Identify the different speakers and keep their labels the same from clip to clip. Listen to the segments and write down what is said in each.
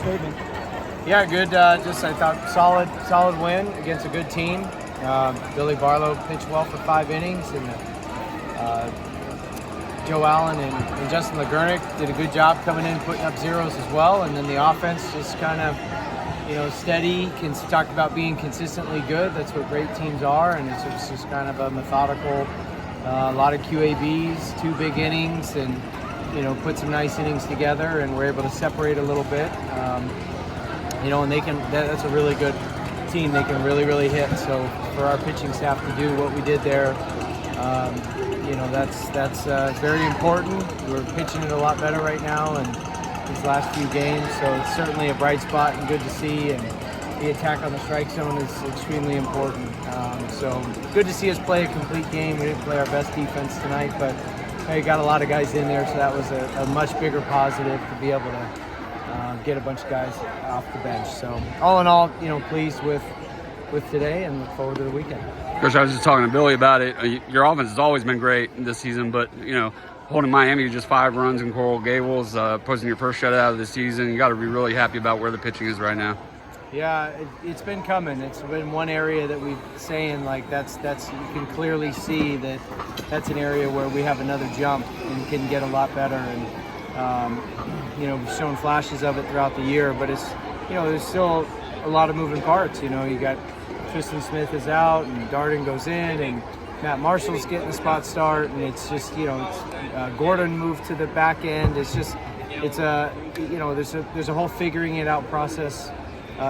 Speaker 1: statement.
Speaker 2: Yeah, good. Just I thought solid win against a good team. Billy Barlow pitched well for 5 innings, and Joe Allen and Justin LeGurnick did a good job coming in, putting up zeros as well. And then the offense just kind of, steady. Talked about being consistently good. That's what great teams are, and it's just kind of a methodical. A lot of QABs, 2 big innings, and put some nice innings together, and we're able to separate a little bit. And they can. That's a really good team. They can really hit. So for our pitching staff to do what we did there, that's very important. We're pitching it a lot better right now, and these last few games. So it's certainly a bright spot and good to see. And the attack on the strike zone is extremely important. So good to see us play a complete game. We didn't play our best defense tonight, but we got a lot of guys in there, so that was a much bigger positive to be able to get a bunch of guys off the bench. So all in all, pleased with today and look forward to the weekend.
Speaker 3: Coach, I was just talking to Billy about it. Your offense has always been great this season, but holding Miami to just 5 runs in Coral Gables, posting your first shutout of the season, you got to be really happy about where the pitching is right now.
Speaker 2: Yeah, it's been coming. It's been one area that we've saying that's you can clearly see that's an area where we have another jump and can get a lot better. And we've shown flashes of it throughout the year, but it's there's still a lot of moving parts. You got Tristan Smith is out, and Darden goes in, and Matt Marshall's getting a spot start, and it's just Gordon moved to the back end. It's just there's a whole figuring it out process.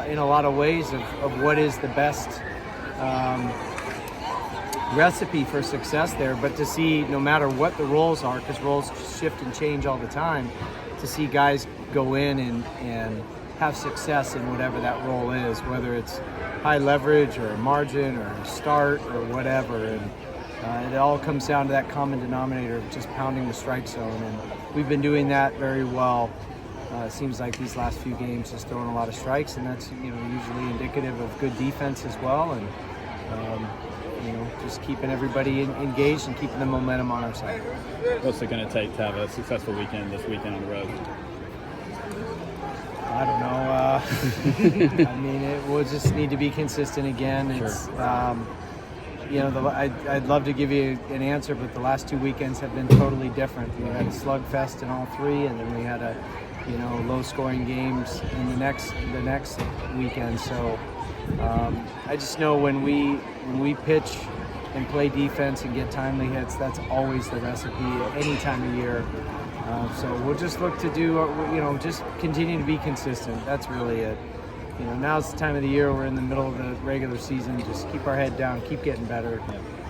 Speaker 2: In a lot of ways of what is the best recipe for success there, but to see no matter what the roles are, because roles shift and change all the time, to see guys go in and have success in whatever that role is, whether it's high leverage or a margin or a start or whatever, and it all comes down to that common denominator of just pounding the strike zone, and we've been doing that very well. It seems like these last few games just throwing a lot of strikes, and that's usually indicative of good defense as well, and just keeping everybody engaged and keeping the momentum on our side.
Speaker 1: What's it going to take to have a successful weekend this weekend on the road?
Speaker 2: I don't know. I mean, it will just need to be consistent again.
Speaker 1: Sure.
Speaker 2: It's I'd love to give you an answer, but the last 2 weekends have been totally different. We had a slugfest in all 3, and then we had a low-scoring games in the next weekend. So I just know when we pitch and play defense and get timely hits, that's always the recipe at any time of year. So we'll just look to do, just continue to be consistent. That's really it. Now's the time of the year. We're in the middle of the regular season. Just keep our head down, keep getting better,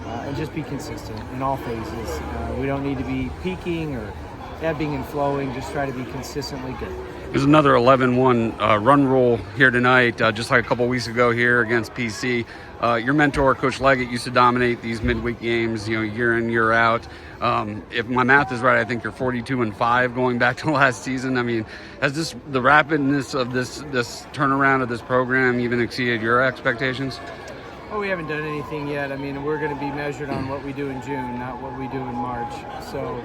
Speaker 2: and just be consistent in all phases. We don't need to be peaking or ebbing and flowing, just try to be consistently good.
Speaker 3: There's another 11-1 run rule here tonight, just like a couple weeks ago here against PC. Your mentor, Coach Leggett, used to dominate these midweek games, year in, year out. If my math is right, I think you're 42-5 going back to last season. I mean, has the rapidness of this turnaround of this program even exceeded your expectations?
Speaker 2: Well, we haven't done anything yet. I mean, we're going to be measured on what we do in June, not what we do in March. So.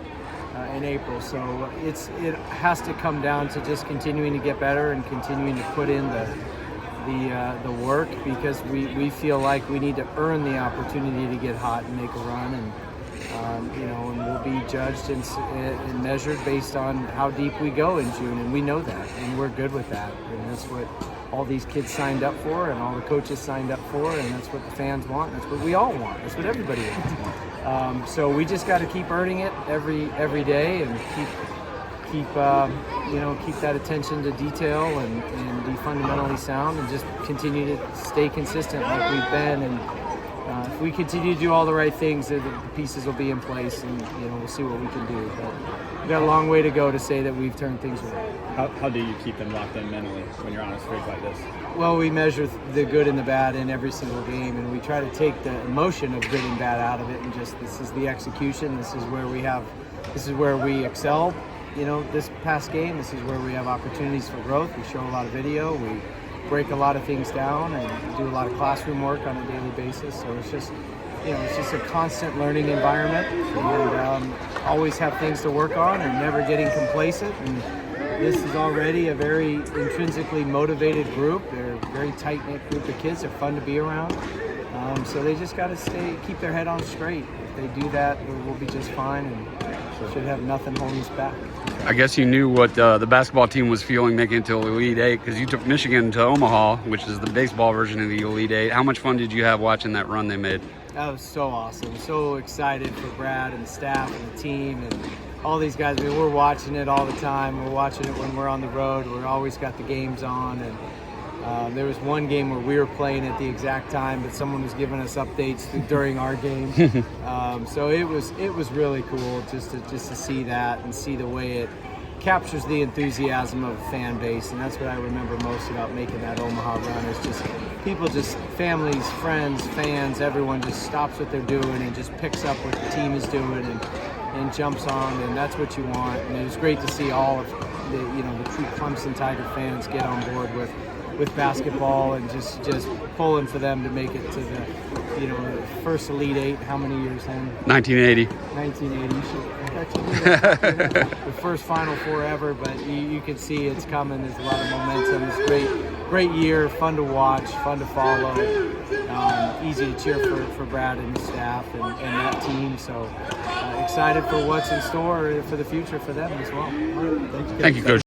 Speaker 2: In April, so it has to come down to just continuing to get better and continuing to put in the work, because we feel like we need to earn the opportunity to get hot and make a run, and and we'll be judged and measured based on how deep we go in June, and we know that, and we're good with that, and that's what all these kids signed up for, and all the coaches signed up for, and that's what the fans want. That's what we all want. That's what everybody wants. So we just got to keep earning it every day, and keep that attention to detail and be fundamentally sound, and just continue to stay consistent like we've been. And if we continue to do all the right things, the pieces will be in place, and we'll see what we can do. But we've got a long way to go to say that we've turned things around.
Speaker 1: How do you keep them locked in mentally when you're on a streak like this?
Speaker 2: Well, we measure the good and the bad in every single game, and we try to take the emotion of good and bad out of it, and just, this is the execution. This is where we excel. This past game, this is where we have opportunities for growth. We show a lot of video. We break a lot of things down and do a lot of classroom work on a daily basis. So it's just a constant learning environment, and always have things to work on, and never getting complacent. And this is already a very intrinsically motivated group. They're a very tight-knit group of kids. They're fun to be around. So they just got to keep their head on straight. If they do that, we'll be just fine and should have nothing holding us back.
Speaker 3: I guess you knew what the basketball team was feeling making it to the Elite Eight because you took Michigan to Omaha, which is the baseball version of the Elite Eight. How much fun did you have watching that run they made?
Speaker 2: That was so awesome. So excited for Brad and the staff and the team and all these guys. I mean, we're watching it all the time. We're watching it when we're on the road. We're always got the games on. And there was one game where we were playing at the exact time, but someone was giving us updates during our game. So it was really cool just to see that and see the way it captures the enthusiasm of a fan base. And that's what I remember most about making that Omaha run is just people, just families, friends, fans, everyone just stops what they're doing and just picks up what the team is doing and jumps on, and that's what you want. And it was great to see all of the true Clemson Tiger fans get on board with basketball and just pulling for them to make it to the first Elite Eight. How many years then?
Speaker 3: 1980.
Speaker 2: 1980. The first Final Four ever, but you can see it's coming. There's a lot of momentum. It's a great year, fun to watch, fun to follow. Easy to cheer for Brad and his staff and that team. So excited for what's in store for the future for them as well.
Speaker 3: Thank you, Coach.